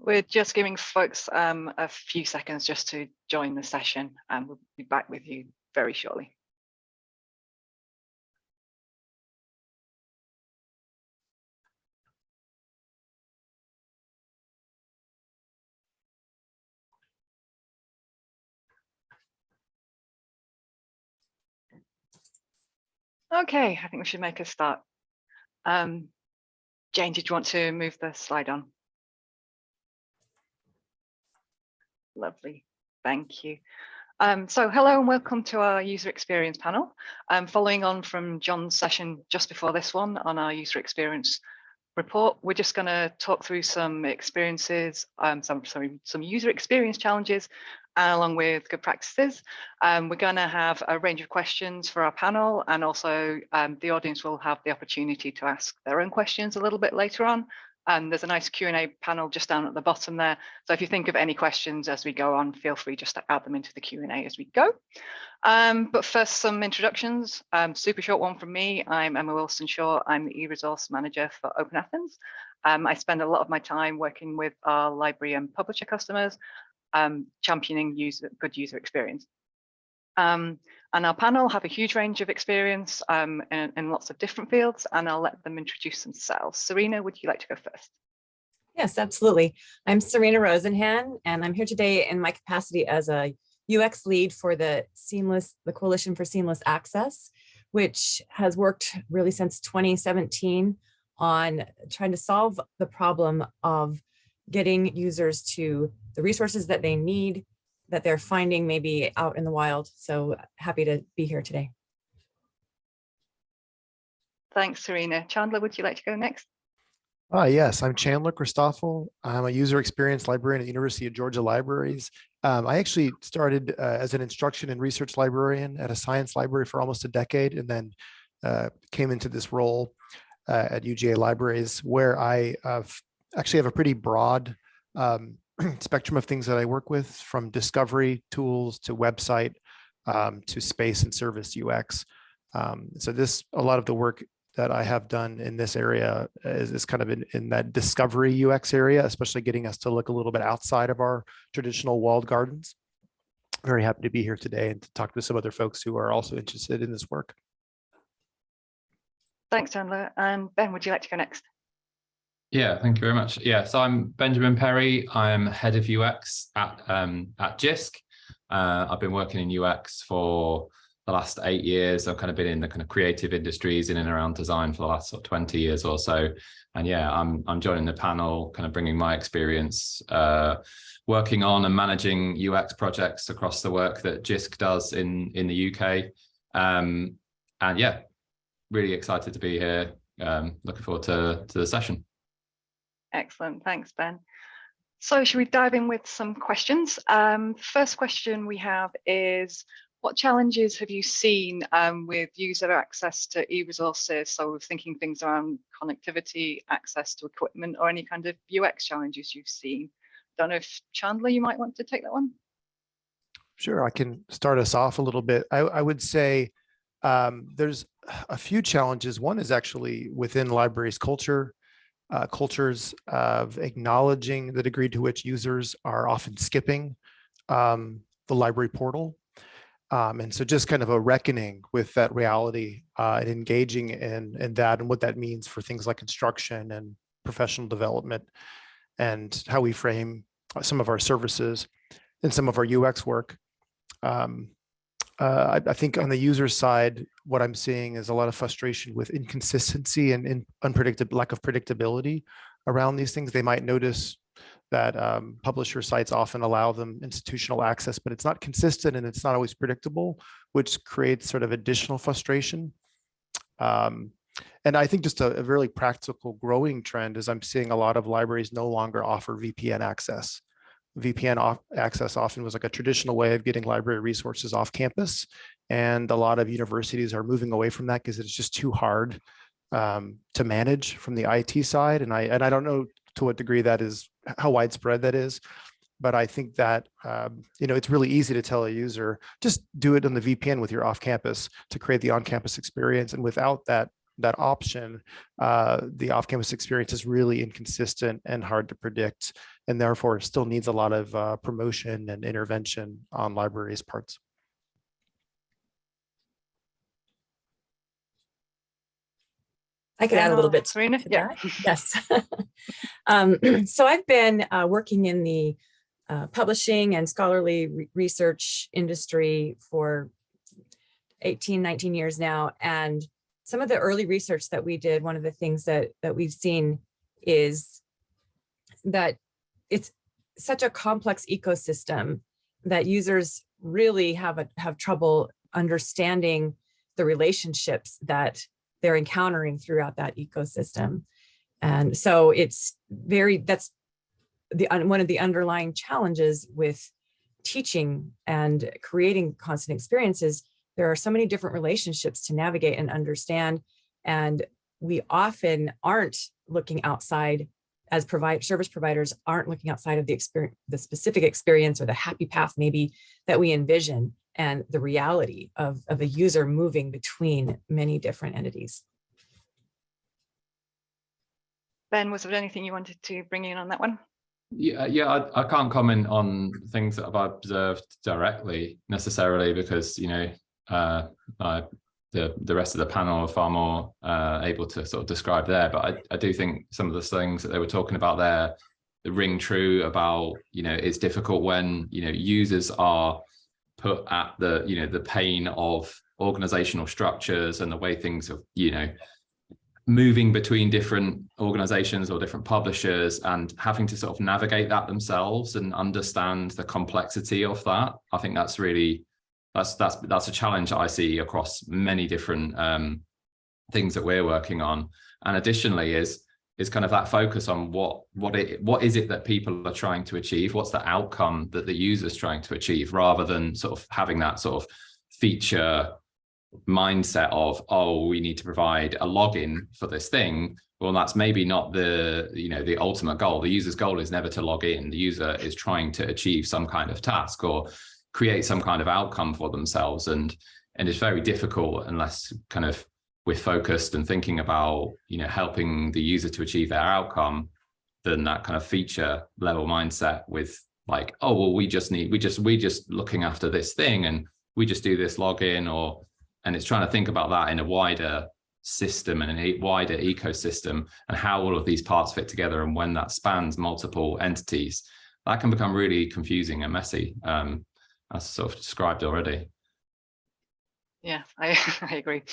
We're just giving folks a few seconds just to join the session, and we'll be back with you very shortly. Okay, I think we should make a start. Jane, did you want to move the slide on? Lovely, thank you. So hello and welcome to our user experience panel. Following on from John's session just before this one on our user experience report, we're just going to talk through some experiences, some user experience challenges, along with good practices. We're going to have a range of questions for our panel, and also the audience will have the opportunity to ask their own questions a little bit later on. There's a nice Q&A panel just down at the bottom there. So if you think of any questions as we go on, feel free just to add them into the Q&A as we go. But first, some introductions. Super short one from me. I'm Emma Wilson-Shaw. I'm the e-resource manager for OpenAthens. I spend a lot of my time working with our library and publisher customers, championing good user experience. And our panel have a huge range of experience in lots of different fields, and I'll let them introduce themselves. Serena, would you like to go first? Yes, absolutely. I'm Serena Rosenhan, and I'm here today in my capacity as a UX lead for the Coalition for Seamless Access, which has worked really since 2017 on trying to solve the problem of getting users to the resources that they need, that they're finding maybe out in the wild. So happy to be here today. Thanks, Serena. Chandler, would you like to go next? Yes, I'm Chandler Christoffel. I'm a user experience librarian at the University of Georgia Libraries. I actually started as an instruction and research librarian at a science library for almost a decade, and then came into this role at UGA Libraries, where I actually have a pretty broad spectrum of things that I work with, from discovery tools to website to space and service UX. So a lot of the work that I have done in this area is kind of in that discovery UX area, especially getting us to look a little bit outside of our traditional walled gardens. Very happy to be here today and to talk to some other folks who are also interested in this work. Thanks, Chandler. And Ben, would you like to go next? Yeah, thank you very much. Yeah, so I'm Benjamin Perry. I'm head of UX at JISC. I've been working in UX for the last 8 years. I've kind of been in the kind of creative industries in and around design for the last sort of 20 years or so. And yeah, I'm joining the panel, kind of bringing my experience working on and managing UX projects across the work that JISC does in the UK. And yeah, really excited to be here. Looking forward to the session. Excellent, thanks, Ben. So should we dive in with some questions? First question we have is, what challenges have you seen with user access to e-resources? So we're thinking things around connectivity, access to equipment, or any kind of UX challenges you've seen. Don't know if Chandler, you might want to take that one. Sure, I can start us off a little bit. I would say there's a few challenges. One is actually within libraries cultures of acknowledging the degree to which users are often skipping the library portal. And so just kind of a reckoning with that reality and engaging in that and what that means for things like instruction and professional development, and how we frame some of our services and some of our UX work. I think on the user side, what I'm seeing is a lot of frustration with inconsistency and lack of predictability around these things. They might notice that publisher sites often allow them institutional access, but it's not consistent and it's not always predictable, which creates sort of additional frustration. And I think just a really practical growing trend is I'm seeing a lot of libraries no longer offer VPN access. VPN access often was like a traditional way of getting library resources off campus. And a lot of universities are moving away from that because it's just too hard to manage from the IT side. And I don't know to what degree that is, how widespread that is, but I think that, it's really easy to tell a user, just do it on the VPN with your off campus to create the on-campus experience. And without that that option, the off-campus experience is really inconsistent and hard to predict, and therefore still needs a lot of promotion and intervention on libraries' parts. I could add a little bit. Serena? To Yeah. that. Yes. So I've been working in the publishing and scholarly research industry for 18, 19 years now. And some of the early research that we did, one of the things that we've seen is that it's such a complex ecosystem that users really have trouble understanding the relationships that they're encountering throughout that ecosystem. And so that's one of the underlying challenges with teaching and creating constant experiences. There are so many different relationships to navigate and understand, and we often aren't looking outside as service providers aren't looking outside of the specific experience or the happy path maybe that we envision, and the reality of a user moving between many different entities. Ben, was there anything you wanted to bring in on that one? Yeah, I can't comment on things that I've observed directly necessarily, because the rest of the panel are far more able to sort of describe there. But I do think some of the things that they were talking about there ring true about, it's difficult when, users are put at the pain of organizational structures and the way things are, moving between different organizations or different publishers, and having to sort of navigate that themselves and understand the complexity of that. I think that's really, that's a challenge that I see across many different things that we're working on. And additionally is kind of that focus on what is it that people are trying to achieve? What's the outcome that the user's trying to achieve, rather than sort of having that sort of feature mindset of, oh, we need to provide a login for this thing. Well, that's maybe not the ultimate goal. The user's goal is never to log in. The user is trying to achieve some kind of task or create some kind of outcome for themselves, and it's very difficult unless kind of we're focused and thinking about helping the user to achieve their outcome, than that kind of feature level mindset with like, oh well, we just looking after this thing and we just do this login, and it's trying to think about that in a wider system and a wider ecosystem, and how all of these parts fit together, and when that spans multiple entities, that can become really confusing and messy, as sort of described already. Yeah, I agree.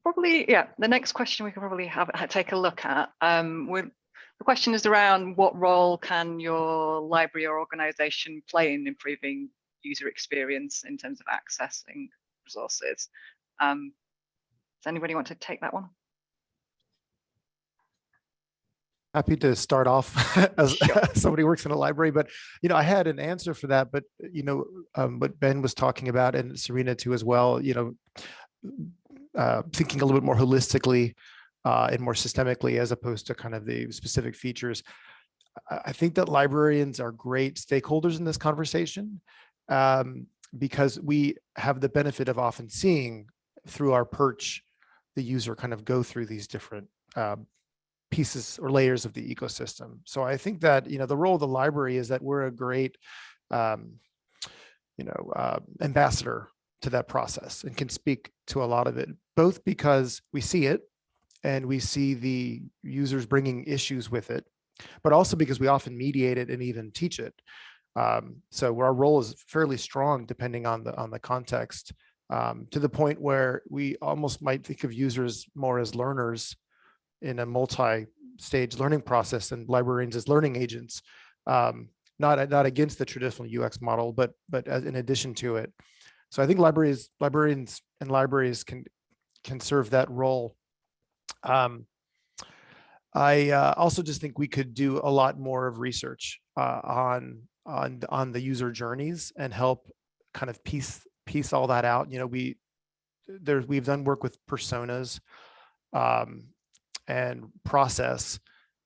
Probably, yeah, the next question we could probably take a look at. The question is around what role can your library or organization play in improving user experience in terms of accessing resources. Does anybody want to take that one? Happy to start off as somebody who works in a library, but I had an answer for that. But what Ben was talking about, and Serena too as well, thinking a little bit more holistically and more systemically, as opposed to kind of the specific features. I think that librarians are great stakeholders in this conversation, because we have the benefit of often seeing through our perch the user kind of go through these different pieces or layers of the ecosystem. So I think that the role of the library is that we're a great ambassador to that process, and can speak to a lot of it, both because we see it and we see the users bringing issues with it, but also because we often mediate it and even teach it. So our role is fairly strong depending on the context, to the point where we almost might think of users more as learners in a multi-stage learning process, and librarians as learning agents, not against the traditional UX model, but as in addition to it. So I think librarians and libraries can serve that role. I also just think we could do a lot more of research on the user journeys and help kind of piece all that out. We've done work with personas and process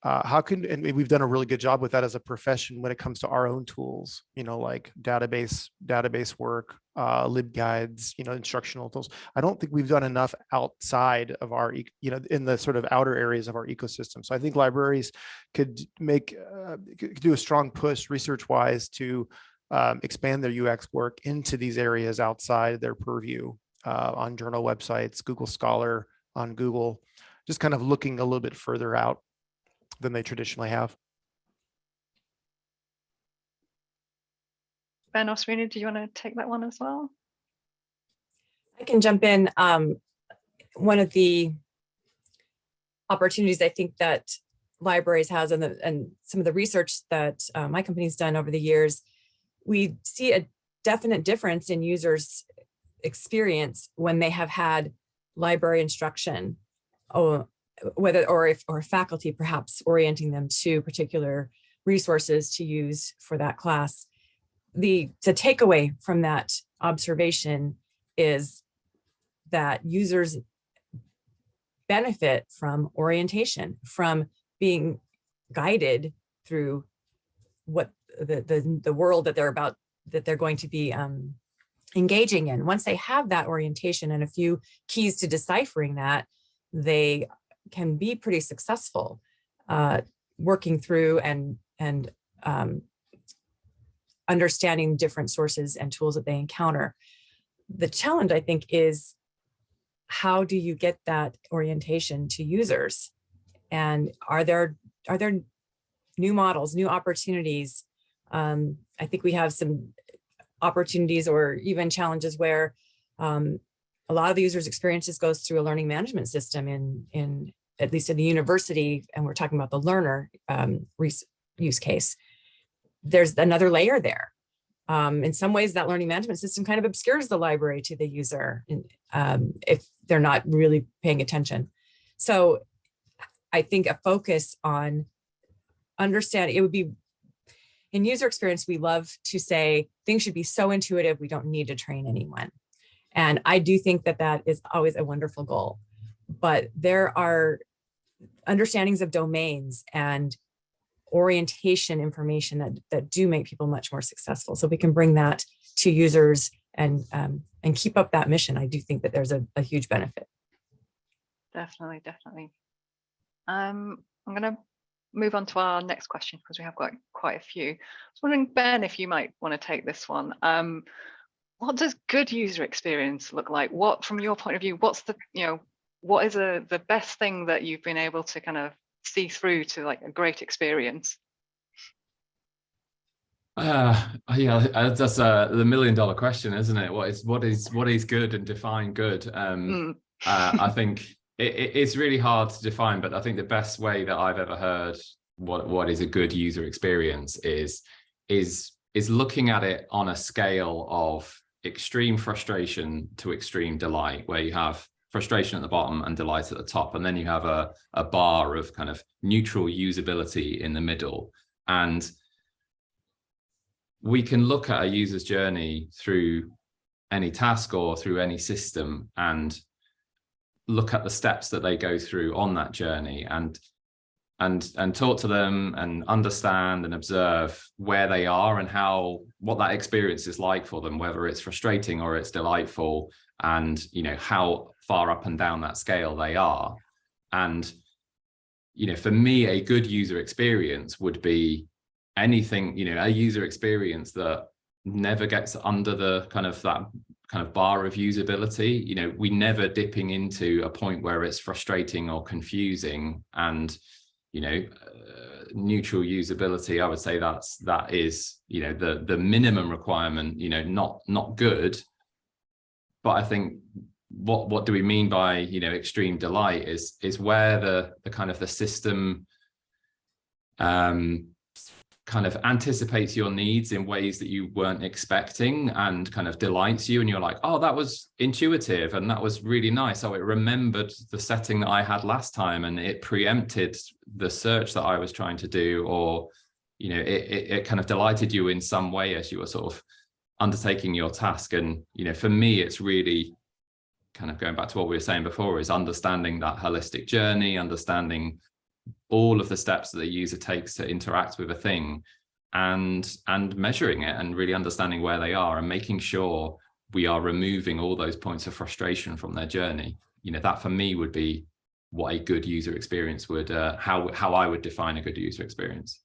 and we've done a really good job with that as a profession when it comes to our own tools, like database work, libguides, instructional tools. I don't think we've done enough outside of our, in the sort of outer areas of our ecosystem. So I think libraries could could do a strong push research wise to expand their UX work into these areas outside their purview, on journal websites, Google Scholar, on Google, just kind of looking a little bit further out than they traditionally have. Ben or Serena, do you want to take that one as well? I can jump in. One of the opportunities I think that libraries has, and some of the research that my company's done over the years, we see a definite difference in users' experience when they have had library instruction, or faculty perhaps orienting them to particular resources to use for that class. The takeaway from that observation is that users benefit from orientation, from being guided through what the world that they're going to be engaging in. Once they have that orientation and a few keys to deciphering that, they can be pretty successful working through and understanding different sources and tools that they encounter. The challenge, I think, is how do you get that orientation to users? And are there new models, new opportunities? I think we have some opportunities or even challenges where a lot of the users' experiences goes through a learning management system in at least in the university, and we're talking about the learner use case. There's another layer there. In some ways, that learning management system kind of obscures the library to the user if they're not really paying attention. So I think a focus on understanding, it would be, in user experience, we love to say things should be so intuitive, we don't need to train anyone. And I do think that that is always a wonderful goal. But there are understandings of domains and orientation information that do make people much more successful. So we can bring that to users and keep up that mission. I do think that there's a huge benefit. Definitely. I'm going to move on to our next question because we have got quite a few. I was wondering, Ben, if you might want to take this one. What does good user experience look like? What, from your point of view, what's what is the best thing that you've been able to kind of see through to like a great experience? Yeah, that's the $1 million question, isn't it? What is good, and define good? I think it's really hard to define, but I think the best way that I've ever heard what is a good user experience is looking at it on a scale of extreme frustration to extreme delight, where you have frustration at the bottom and delight at the top, and then you have a bar of kind of neutral usability in the middle. And we can look at a user's journey through any task or through any system and look at the steps that they go through on that journey and talk to them and understand and observe where they are and what that experience is like for them, whether it's frustrating or it's delightful, and how far up and down that scale they are. And for me, a good user experience would be anything, a user experience that never gets under that kind of bar of usability. We never dipping into a point where it's frustrating or confusing. And neutral usability, I would say that is the minimum requirement, not good. But I think what do we mean by extreme delight is where the kind of the system kind of anticipates your needs in ways that you weren't expecting and kind of delights you, and you're like, oh, that was intuitive and that was really nice. Oh, it remembered the setting that I had last time and it preempted the search that I was trying to do, or it kind of delighted you in some way as you were sort of undertaking your task. And for me, it's really kind of going back to what we were saying before, is understanding that holistic journey, understanding all of the steps that the user takes to interact with a thing, and measuring it and really understanding where they are and making sure we are removing all those points of frustration from their journey. That for me would be what a good user experience would, how I would define a good user experience.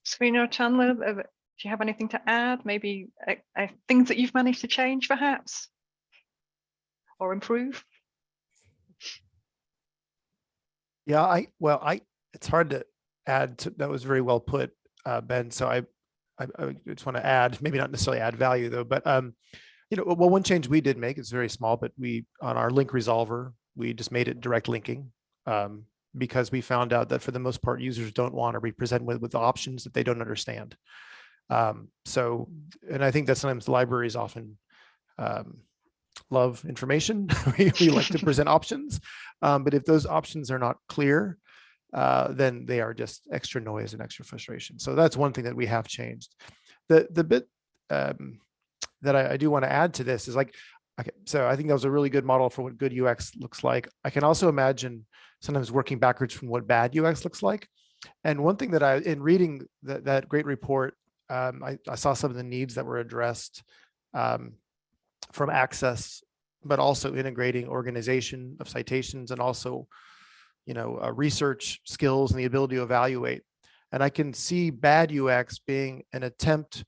Serena or Chandler, do you have anything to add? Maybe things that you've managed to change perhaps or improve? Yeah, it's hard to add to, that was very well put, Ben. So I just want to add, maybe not necessarily add value though, but well, one change we did make, it's very small, but on our link resolver, we just made it direct linking, because we found out that for the most part, users don't want to be presented with options that they don't understand. And I think that sometimes libraries often love information. we like to present options, but if those options are not clear, then they are just extra noise and extra frustration. So that's one thing that we have changed. The bit that I do want to add to this is like, okay, so I think that was a really good model for what good UX looks like. I can also imagine sometimes working backwards from what bad UX looks like. And one thing that in reading that great report, I saw some of the needs that were addressed from access, but also integrating organization of citations and also, research skills and the ability to evaluate. And I can see bad UX being an attempt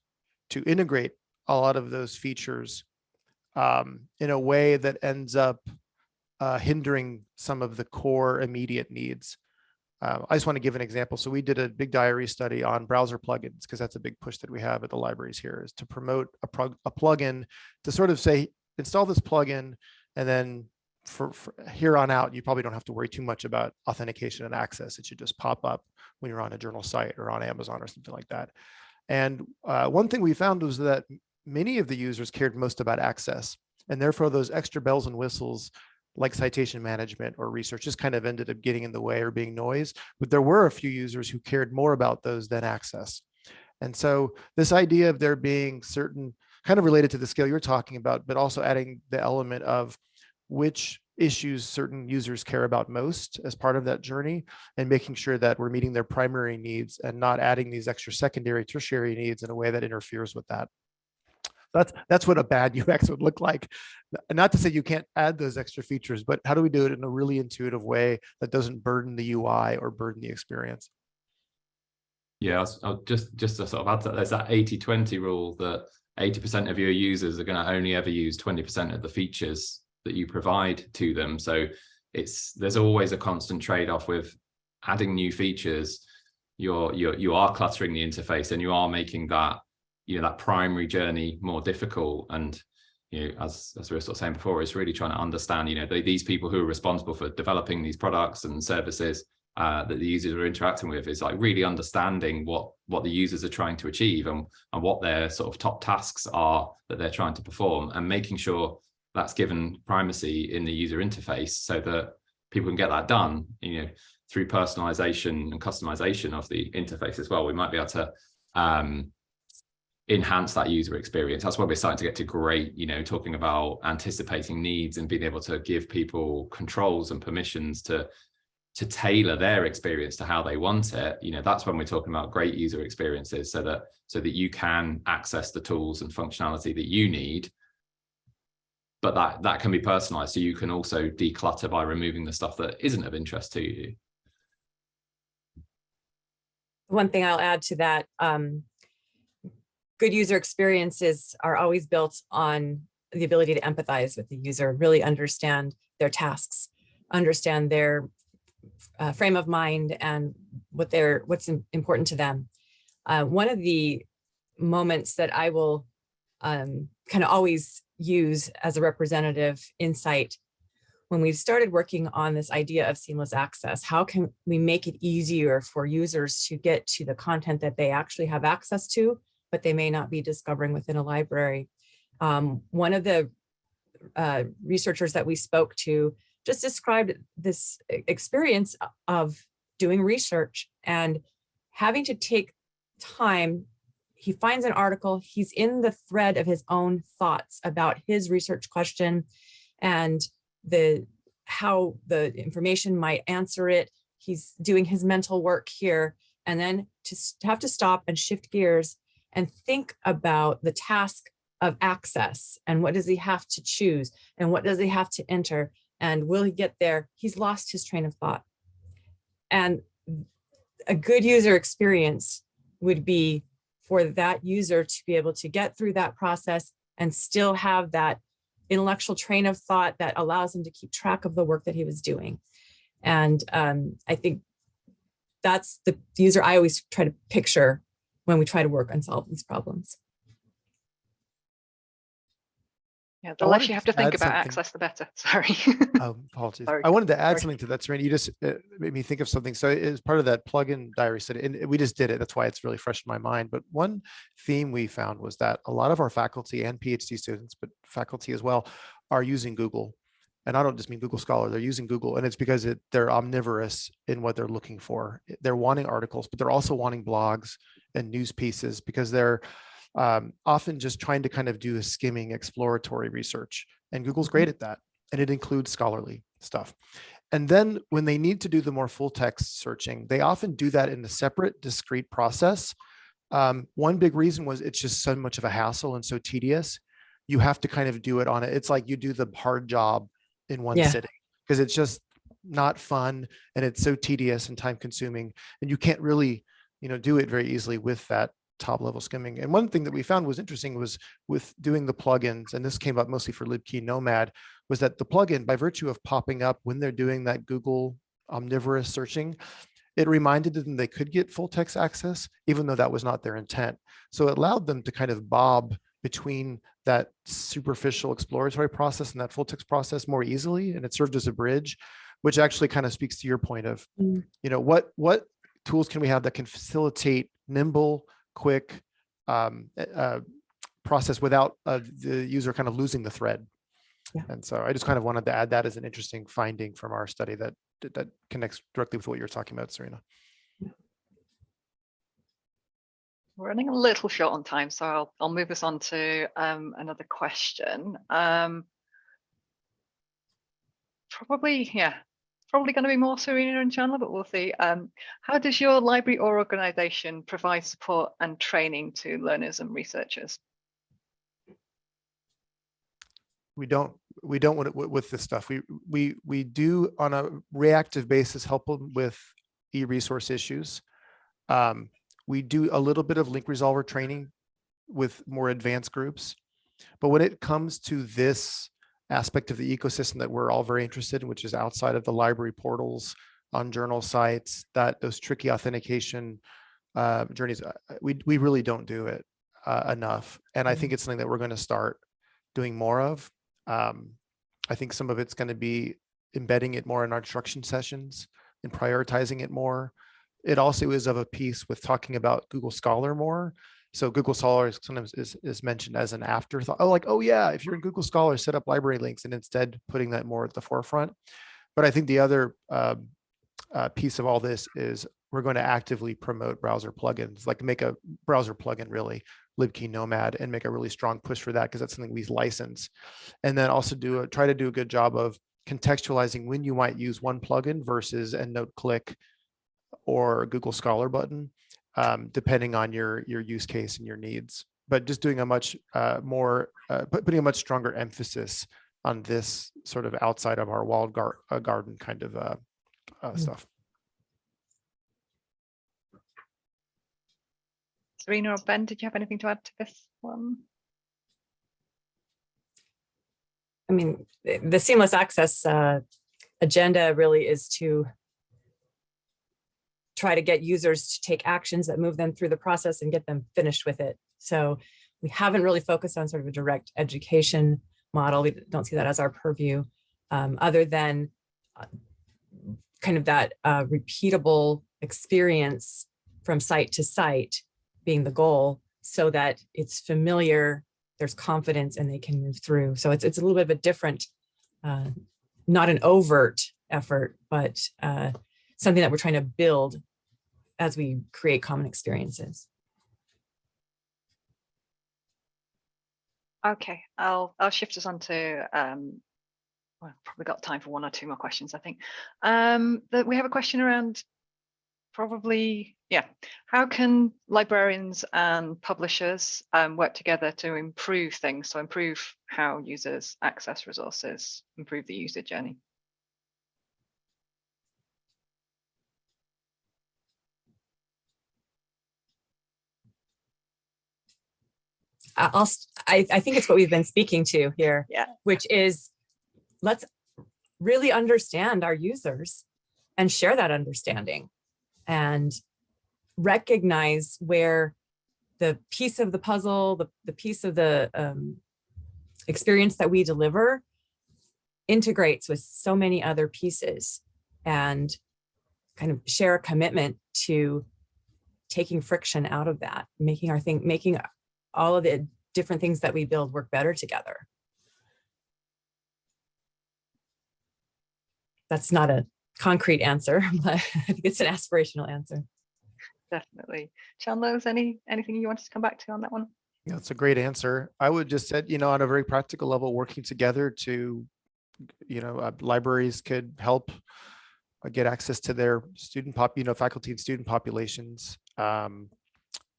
to integrate a lot of those features in a way that ends up hindering some of the core immediate needs. I just want to give an example. So we did a big diary study on browser plugins, because that's a big push that we have at the libraries here, is to promote a plugin to sort of say, install this plugin, and then for here on out, you probably don't have to worry too much about authentication and access. It should just pop up when you're on a journal site or on Amazon or something like that. And one thing we found was that many of the users cared most about access, and therefore those extra bells and whistles like citation management or research just kind of ended up getting in the way or being noise. But there were a few users who cared more about those than access. And so this idea of there being certain, kind of related to the scale you're talking about, but also adding the element of which issues certain users care about most as part of that journey, and making sure that we're meeting their primary needs and not adding these extra secondary, tertiary needs in a way that interferes with that. That's what a bad UX would look like. Not to say you can't add those extra features, but how do we do it in a really intuitive way that doesn't burden the UI or burden the experience? Yeah, I'll just to sort of add to that, there's that 80-20 rule that 80% of your users are going to only ever use 20% of the features that you provide to them. So there's always a constant trade-off with adding new features. You are cluttering the interface, and you are making that that primary journey more difficult. And as we were sort of saying before, it's really trying to understand these people who are responsible for developing these products and services that the users are interacting with, is like really understanding what the users are trying to achieve and what their sort of top tasks are that they're trying to perform, and making sure that's given primacy in the user interface so that people can get that done through personalization and customization of the interface as well. We might be able to enhance that user experience. That's why we're starting to get to great, talking about anticipating needs and being able to give people controls and permissions to tailor their experience to how they want it. That's when we're talking about great user experiences, so that you can access the tools and functionality that you need, but that can be personalized, so you can also declutter by removing the stuff that isn't of interest to you. One thing I'll add to that, good user experiences are always built on the ability to empathize with the user, really understand their tasks, understand their frame of mind and what's important to them. One of the moments that I will kind of always use as a representative insight, when we started working on this idea of seamless access, how can we make it easier for users to get to the content that they actually have access to, but they may not be discovering within a library? One of the researchers that we spoke to just described this experience of doing research and having to take time. He finds an article, he's in the thread of his own thoughts about his research question, and the how the information might answer it. He's doing his mental work here, and then to have to stop and shift gears and think about the task of access, and what does he have to choose, and what does he have to enter, and will he get there? He's lost his train of thought. And a good user experience would be for that user to be able to get through that process and still have that intellectual train of thought that allows him to keep track of the work that he was doing. And I think that's the user I always try to picture when we try to work on solving these problems. Yeah, the less you have to think about access, the better. Sorry. Oh, apologies. Sorry. I wanted to add Sorry. something to that, Serena. You just made me think of something. So as part of that plugin diary study, and we just did it. That's why it's really fresh in my mind. But one theme we found was that a lot of our faculty and PhD students, but faculty as well, are using Google. And I don't just mean Google Scholar, they're using Google, and it's because they're omnivorous in what they're looking for. They're wanting articles, but they're also wanting blogs and news pieces, because they're often just trying to kind of do a skimming exploratory research. And Google's great at that. And it includes scholarly stuff. And then when they need to do the more full text searching, they often do that in a separate, discrete process. One big reason was it's just so much of a hassle and so tedious. You have to kind of do it on it. It's like you do the hard job in one sitting, because it's just not fun, and it's so tedious and time consuming, and you can't really, do it very easily with that top level skimming. And one thing that we found was interesting was with doing the plugins, and this came up mostly for libkey nomad, was that the plugin, by virtue of popping up when they're doing that Google omnivorous searching, it reminded them they could get full text access, even though that was not their intent. So it allowed them to kind of bob between that superficial exploratory process and that full text process more easily. And it served as a bridge, which actually kind of speaks to your point of, what tools can we have that can facilitate nimble, quick process without the user kind of losing the thread. Yeah. And so I just kind of wanted to add that as an interesting finding from our study that connects directly with what you're talking about, Serena. We're running a little short on time, so I'll move us on to another question. Probably going to be more Serena and Chandler, but we'll see. How does your library or organization provide support and training to learners and researchers? We don't want it with this stuff. We do on a reactive basis help them with e-resource issues. We do a little bit of link resolver training with more advanced groups. But when it comes to this aspect of the ecosystem that we're all very interested in, which is outside of the library portals, on journal sites, those tricky authentication journeys, we really don't do it enough. And I think it's something that we're going to start doing more of. I think some of it's going to be embedding it more in our instruction sessions and prioritizing it more. It also is of a piece with talking about Google Scholar more. So Google Scholar sometimes is mentioned as an afterthought. Oh yeah, if you're in Google Scholar, set up library links, and instead putting that more at the forefront. But I think the other piece of all this is we're going to actively promote browser plugins, like make a browser plugin really, libkey nomad, and make a really strong push for that, because that's something we license. And then also try to do a good job of contextualizing when you might use one plugin versus EndNote Click or Google Scholar button, depending on your use case and your needs. But just doing a much putting a much stronger emphasis on this sort of outside of our walled garden kind of stuff. Serena or Ben, did you have anything to add to this one? I mean, the seamless access agenda really is to try to get users to take actions that move them through the process and get them finished with it. So we haven't really focused on sort of a direct education model. We don't see that as our purview, other than kind of that repeatable experience from site to site being the goal, so that it's familiar, there's confidence, and they can move through. So it's a little bit of a different, not an overt effort, but something that we're trying to build as we create common experiences. Okay, I'll shift us on to Well, probably got time for one or two more questions, I think. We have a question around how can librarians and publishers work together to improve things, so improve how users access resources, improve the user journey? I think it's what we've been speaking to here, which is let's really understand our users and share that understanding and recognize where the piece of the puzzle, the piece of the experience that we deliver integrates with so many other pieces, and kind of share a commitment to taking friction out of that, making all of the different things that we build work better together. That's not a concrete answer, but I think it's an aspirational answer. Definitely. Chandler, anything you wanted to come back to on that one? Yeah, that's a great answer. I would just say, on a very practical level, working together to, libraries could help get access to their faculty and student populations,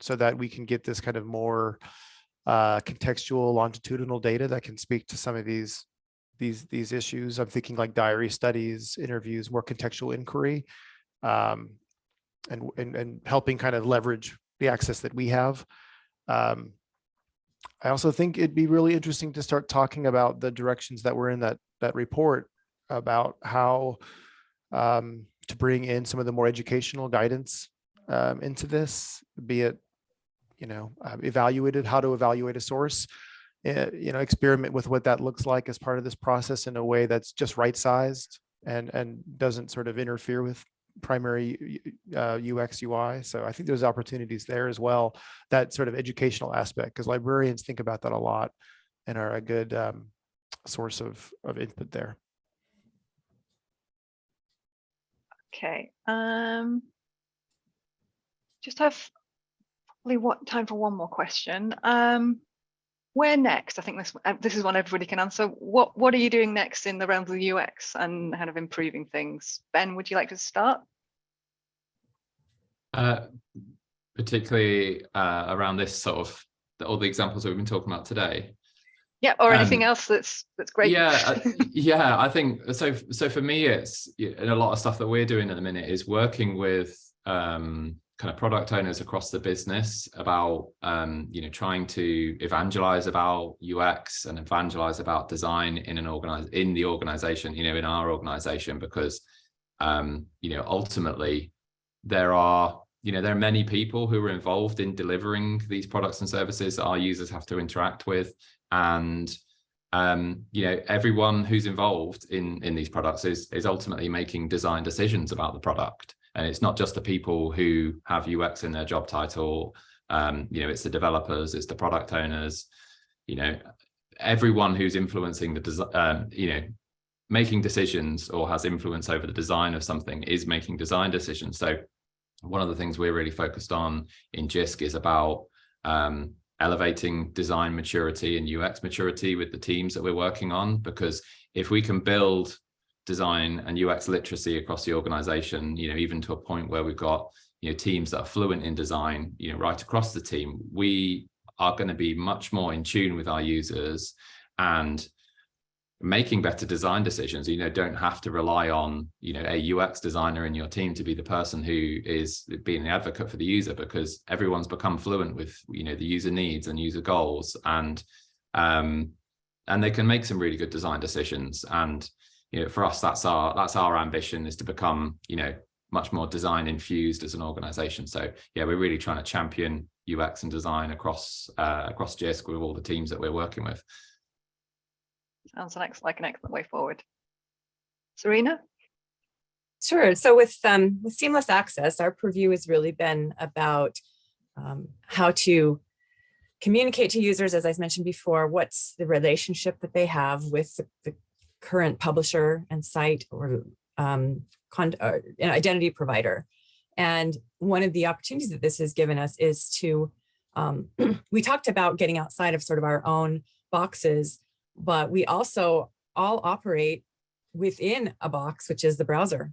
so that we can get this kind of more contextual, longitudinal data that can speak to some of these issues. I'm thinking like diary studies, interviews, more contextual inquiry, and helping kind of leverage the access that we have. I also think it'd be really interesting to start talking about the directions that were in that report about how to bring in some of the more educational guidance into this, be it, how to evaluate a source, experiment with what that looks like as part of this process in a way that's just right-sized and doesn't sort of interfere with primary UX UI. So I think there's opportunities there as well, that sort of educational aspect, because librarians think about that a lot and are a good source of input there. Okay. Just have probably time for one more question. Where next? I think this is one everybody can answer. What are you doing next in the realms of UX and kind of improving things? Ben, would you like to start? Particularly around this sort of all the examples that we've been talking about today. Yeah, or anything else that's great. Yeah, I think so. So for me, it's a lot of stuff that we're doing at the minute is working with kind of product owners across the business about trying to evangelize about UX and evangelize about design in the organization, in our organization, because ultimately there are many people who are involved in delivering these products and services that our users have to interact with, and everyone who's involved in these products is ultimately making design decisions about the product. And it's not just the people who have UX in their job title, it's the developers, it's the product owners, everyone who's influencing the design, making decisions or has influence over the design of something is making design decisions. So one of the things we're really focused on in JISC is about elevating design maturity and UX maturity with the teams that we're working on, because if we can build design and UX literacy across the organization, even to a point where we've got teams that are fluent in design, right across the team, we are going to be much more in tune with our users and making better design decisions. Don't have to rely on a UX designer in your team to be the person who is being the advocate for the user, because everyone's become fluent with the user needs and user goals, and they can make some really good design decisions. And for us, that's our ambition, is to become much more design infused as an organization. So yeah, we're really trying to champion UX and design across JISC with all the teams that we're working with. Sounds like an excellent way forward. Serena? Sure. So with seamless access, our purview has really been about how to communicate to users, as I mentioned before, what's the relationship that they have with the current publisher and site or an identity provider. And one of the opportunities that this has given us is to, we talked about getting outside of sort of our own boxes, but we also all operate within a box, which is the browser.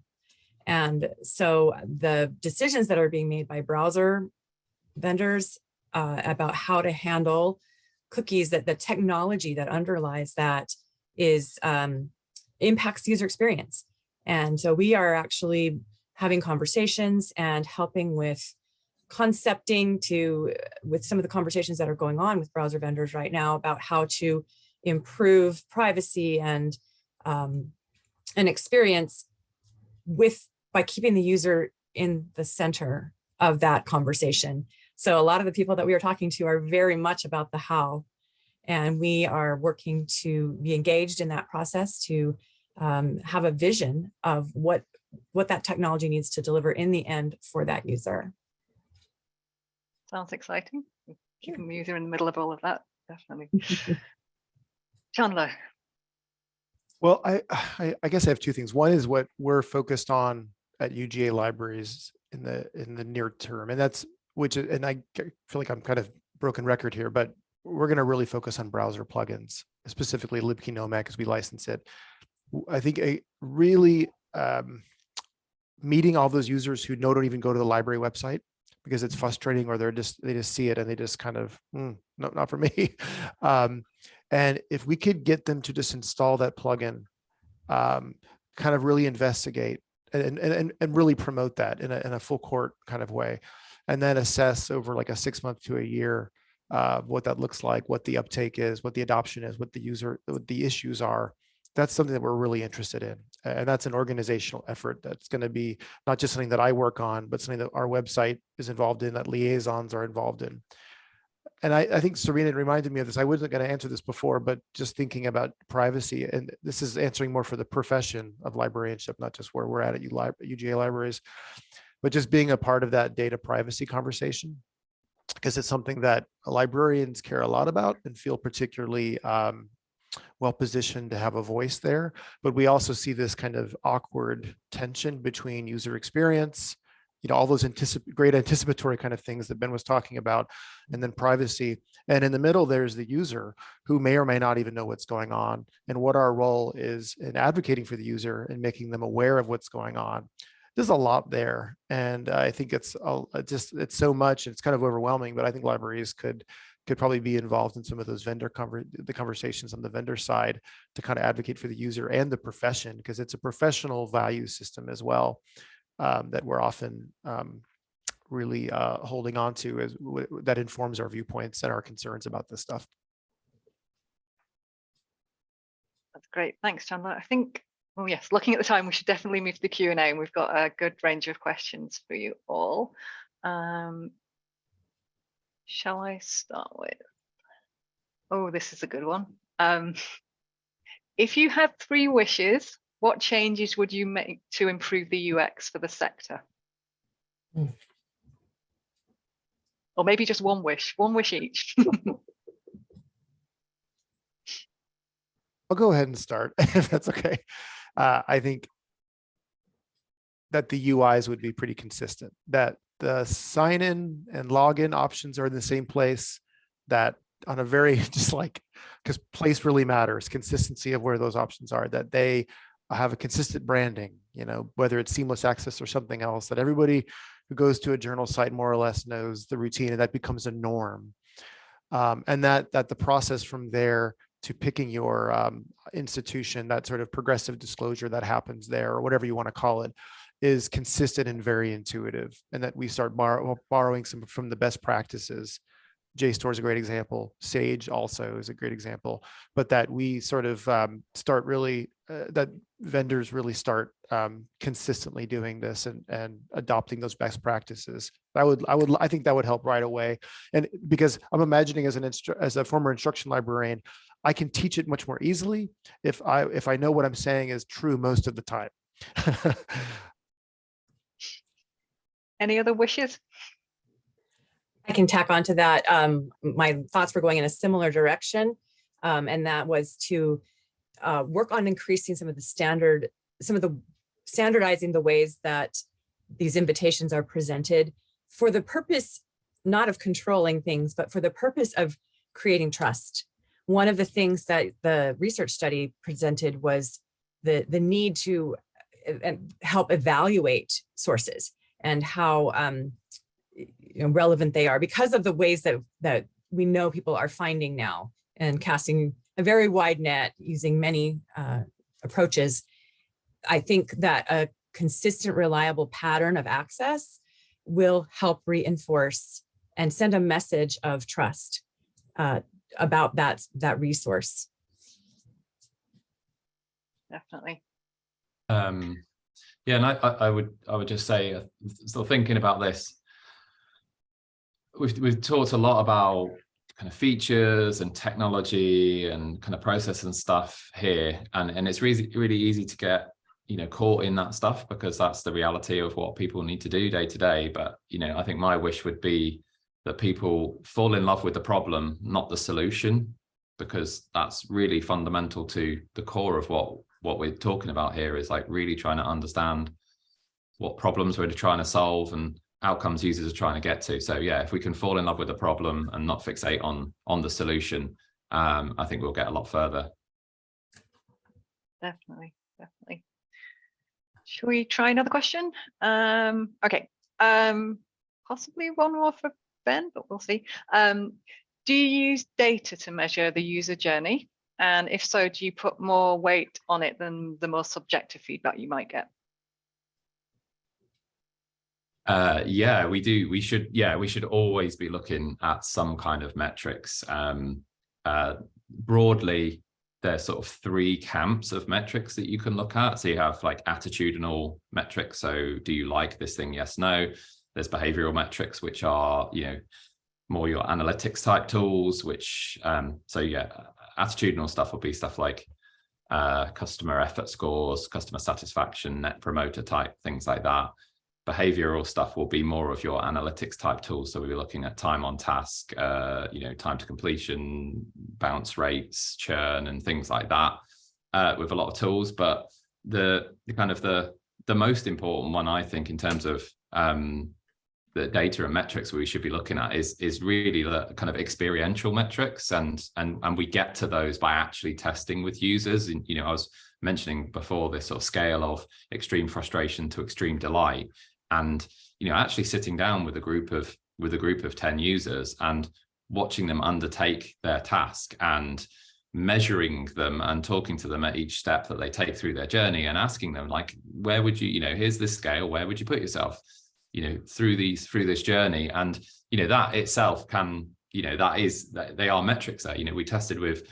And so the decisions that are being made by browser vendors about how to handle cookies, that the technology that underlies that is impacts user experience. And so we are actually having conversations and helping with concepting with some of the conversations that are going on with browser vendors right now about how to improve privacy and an experience by keeping the user in the center of that conversation. So a lot of the people that we are talking to are very much about the how, and we are working to be engaged in that process to have a vision of what that technology needs to deliver in the end for that user. Sounds exciting. Keeping the user in the middle of all of that, definitely. Chandler. Well, I guess I have two things. One is what we're focused on at UGA libraries in the near term, and and I feel like I'm kind of broken record here, but we're going to really focus on browser plugins, specifically libkey-nomad, as we license it. I think a really meeting all those users who don't even go to the library website because it's frustrating, or they just see it and they just kind of no, not for me. And if we could get them to just install that plugin, kind of really investigate and really promote that in a full court kind of way, and then assess over like a 6 month to a year what that looks like, what the uptake is, what the adoption is, what the issues are. That's something that we're really interested in. And that's an organizational effort that's going to be not just something that I work on, but something that our website is involved in, that liaisons are involved in. And I think Serena reminded me of this. I wasn't going to answer this before, but just thinking about privacy, and this is answering more for the profession of librarianship, not just where we're at UGA libraries, but just being a part of that data privacy conversation, because it's something that librarians care a lot about and feel particularly well positioned to have a voice there. But we also see this kind of awkward tension between user experience, all those great anticipatory kind of things that Ben was talking about, and then privacy. And in the middle, there's the user who may or may not even know what's going on, and what our role is in advocating for the user and making them aware of what's going on. There's a lot there. And I think it's so much, it's kind of overwhelming, but I think libraries could probably be involved in some of those the conversations on the vendor side to kind of advocate for the user and the profession, because it's a professional value system as well. That we're often really holding on to that informs our viewpoints and our concerns about this stuff. That's great. Thanks, Chandler. I think, oh yes, looking at the time, we should definitely move to the Q&A, and we've got a good range of questions for you all. Shall I start with? Oh, this is a good one. If you had 3 wishes, what changes would you make to improve the UX for the sector? Or maybe just one wish each. I'll go ahead and start if that's okay. I think that the UIs would be pretty consistent, that the sign in and login options are in the same place, that on a very because place really matters, consistency of where those options are, that they have a consistent branding, whether it's seamless access or something else, that everybody who goes to a journal site more or less knows the routine, and that becomes a norm. And that the process from there to picking your institution, that sort of progressive disclosure that happens there, or whatever you want to call it, is consistent and very intuitive, and that we start borrowing some from the best practices. JSTOR is a great example. Sage also is a great example, but that we sort of start really, that vendors really start consistently doing this and adopting those best practices. I think that would help right away. And because I'm imagining as a former instruction librarian, I can teach it much more easily if I know what I'm saying is true most of the time. Any other wishes? I can tack on to that. My thoughts were going in a similar direction, and that was to work on increasing some of the standardizing the ways that these invitations are presented, for the purpose not of controlling things, but for the purpose of creating trust. One of the things that the research study presented was the need to help evaluate sources and how relevant they are because of the ways that we know people are finding now and casting a very wide net using many approaches. I think that a consistent, reliable pattern of access will help reinforce and send a message of trust about that resource. Definitely. Yeah, and I would just say, still thinking about this, we've talked a lot about kind of features and technology and kind of process and stuff here, and it's really easy to get caught in that stuff because that's the reality of what people need to do day to day. But I think my wish would be that people fall in love with the problem, not the solution, because that's really fundamental to the core of what we're talking about here, is like really trying to understand what problems we're trying to solve and outcomes users are trying to get to. So yeah, if we can fall in love with the problem and not fixate on the solution, I think we'll get a lot further. Definitely. Shall we try another question? Okay. Possibly one more for Ben, but we'll see. Do you use data to measure the user journey? And if so, do you put more weight on it than the more subjective feedback you might get? Yeah, we do. We should always be looking at some kind of metrics. Broadly, there's sort of three camps of metrics that you can look at. So you have like attitudinal metrics. So do you like this thing? Yes, no. There's behavioral metrics, which are, more your analytics type tools, which, so yeah, attitudinal stuff will be stuff like customer effort scores, customer satisfaction, net promoter type, things like that. Behavioral stuff will be more of your analytics type tools. So we'll be looking at time on task, time to completion, bounce rates, churn, and things like that with a lot of tools. But the most important one, I think, in terms of the data and metrics we should be looking at is really the kind of experiential metrics, and we get to those by actually testing with users. And I was mentioning before this sort of scale of extreme frustration to extreme delight, and actually sitting down with a group of 10 users and watching them undertake their task and measuring them and talking to them at each step that they take through their journey and asking them, like, where would you, here's this scale, where would you put yourself through this journey? And that itself can, they are metrics there. We tested with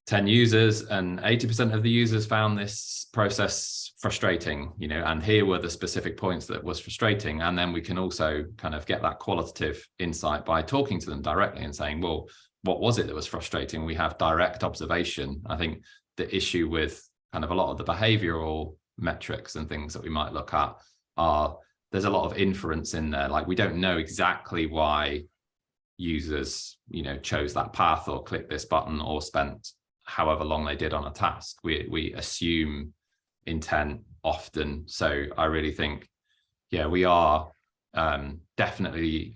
10 users and 80% of the users found this process frustrating, and here were the specific points that was frustrating. And then we can also kind of get that qualitative insight by talking to them directly and saying, well, what was it that was frustrating? We have direct observation. I think the issue with kind of a lot of the behavioral metrics and things that we might look at are, there's a lot of inference in there. Like, we don't know exactly why users, chose that path or clicked this button or spent however long they did on a task. We assume intent often. So I really think, yeah, we are definitely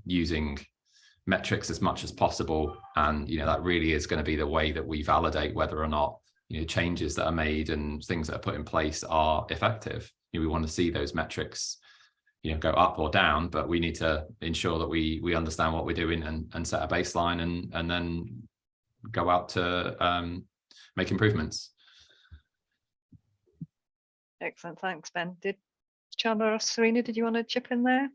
using metrics as much as possible. And, that really is going to be the way that we validate whether or not, changes that are made and things that are put in place are effective. We want to see those metrics, go up or down, but we need to ensure that we understand what we're doing and set a baseline and then go out to make improvements. Excellent, thanks, Ben. Did Chandler or Serena, did you want to chip in there?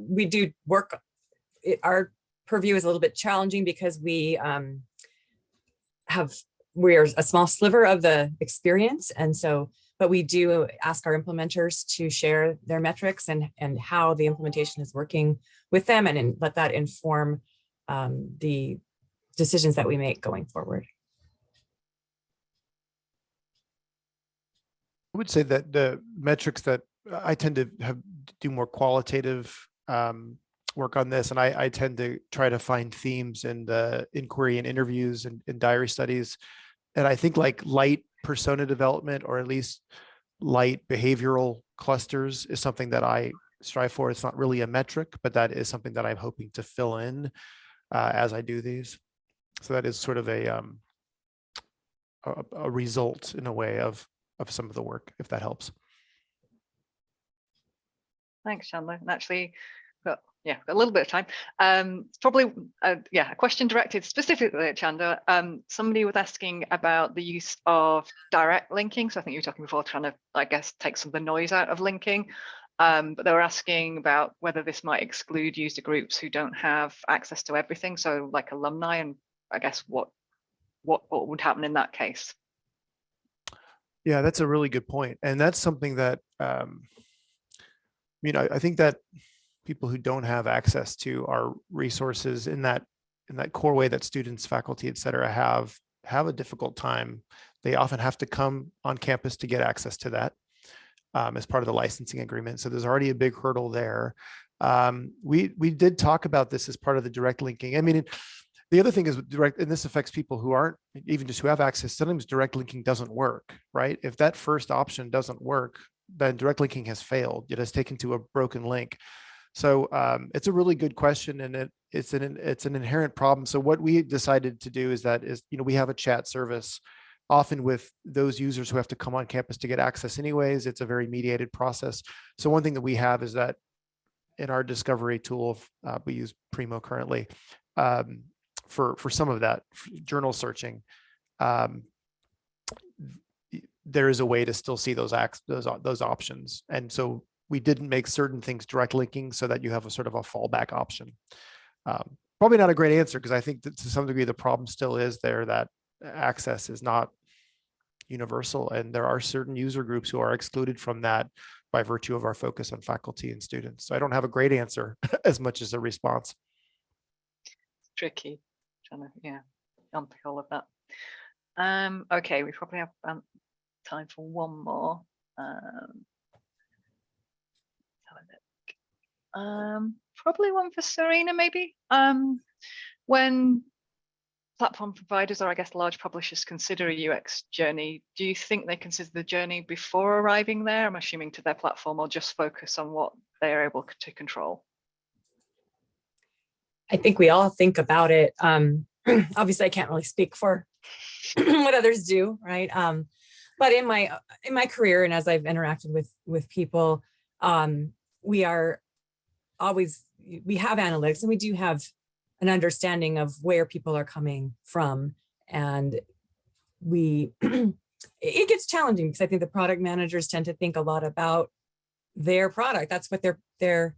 We do work, our purview is a little bit challenging because we're a small sliver of the experience. And so, but we do ask our implementers to share their metrics and how the implementation is working with them, and let that inform the decisions that we make going forward. I would say that the metrics that I tend to do more qualitative work on this, and I tend to try to find themes in the inquiry and interviews and diary studies. And I think like light persona development, or at least light behavioral clusters, is something that I strive for. It's not really a metric, but that is something that I'm hoping to fill in as I do these. So that is sort of a a result in a way of some of the work, if that helps. Thanks, Chandler. And actually, got a little bit of time. It's probably a question directed specifically at Chandler. Somebody was asking about the use of direct linking. So I think you were talking before, trying to, I guess, take some of the noise out of linking. But they were asking about whether this might exclude user groups who don't have access to everything. So like alumni, and I guess what would happen in that case? Yeah, that's a really good point. And that's something that, I think that people who don't have access to our resources in that core way that students, faculty, et cetera, have a difficult time. They often have to come on campus to get access to that as part of the licensing agreement. So there's already a big hurdle there. We did talk about this as part of the direct linking. I mean, the other thing is direct, and this affects people who aren't, even just who have access, sometimes direct linking doesn't work, right? If that first option doesn't work, then direct linking has failed. It has taken to a broken link. So it's a really good question, and it's an inherent problem. So what we decided to do is we have a chat service, often with those users who have to come on campus to get access anyways. It's a very mediated process. So one thing that we have is that in our discovery tool, we use Primo currently for some of that journal searching. There is a way to still see those options, and so we didn't make certain things direct linking so that you have a sort of a fallback option. Probably not a great answer, because I think that to some degree the problem still is there, that access is not universal, and there are certain user groups who are excluded from that by virtue of our focus on faculty and students. So I don't have a great answer as much as a response. Tricky, trying to unpick all of that. Okay, we probably have time for one more. Probably one for Serena, maybe. When platform providers, or I guess large publishers, consider a UX journey, do you think they consider the journey before arriving there, I'm assuming, to their platform, or just focus on what they're able to control? I think we all think about it. Obviously, I can't really speak for what others do, right? But in my career, and as I've interacted with people, we have analytics, and we do have an understanding of where people are coming from, and it gets challenging, because I think the product managers tend to think a lot about their product. That's what they're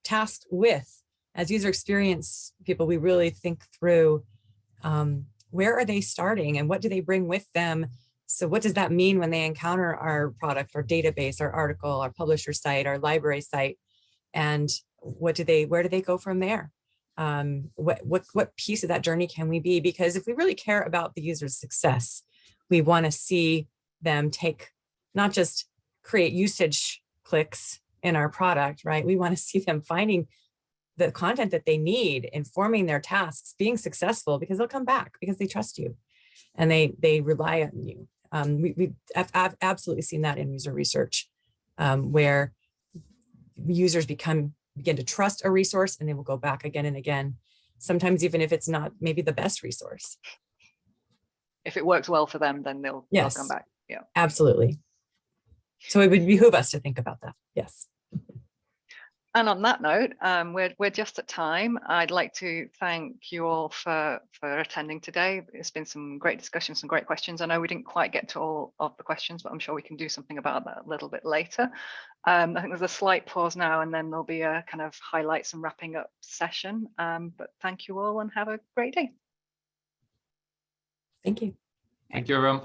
tasked with. As user experience people, we really think through where are they starting and what do they bring with them. So what does that mean when they encounter our product, our database, our article, our publisher site, our library site, and where do they go from there? What piece of that journey can we be? Because if we really care about the user's success, we want to see them not just create usage clicks in our product, right? We want to see them finding the content that they need, informing their tasks, being successful, because they'll come back because they trust you and they rely on you. We've absolutely seen that in user research, where users begin to trust a resource, and they will go back again and again, sometimes even if it's not maybe the best resource. If it works well for them, then they'll come back. Yeah, absolutely. So it would behoove us to think about that. Yes. And on that note, we're just at time. I'd like to thank you all for attending today. It's been some great discussions, some great questions. I know we didn't quite get to all of the questions, but I'm sure we can do something about that a little bit later. I think there's a slight pause now, and then there'll be a kind of highlights and wrapping up session. But thank you all, and have a great day. Thank you. Thank you, everyone.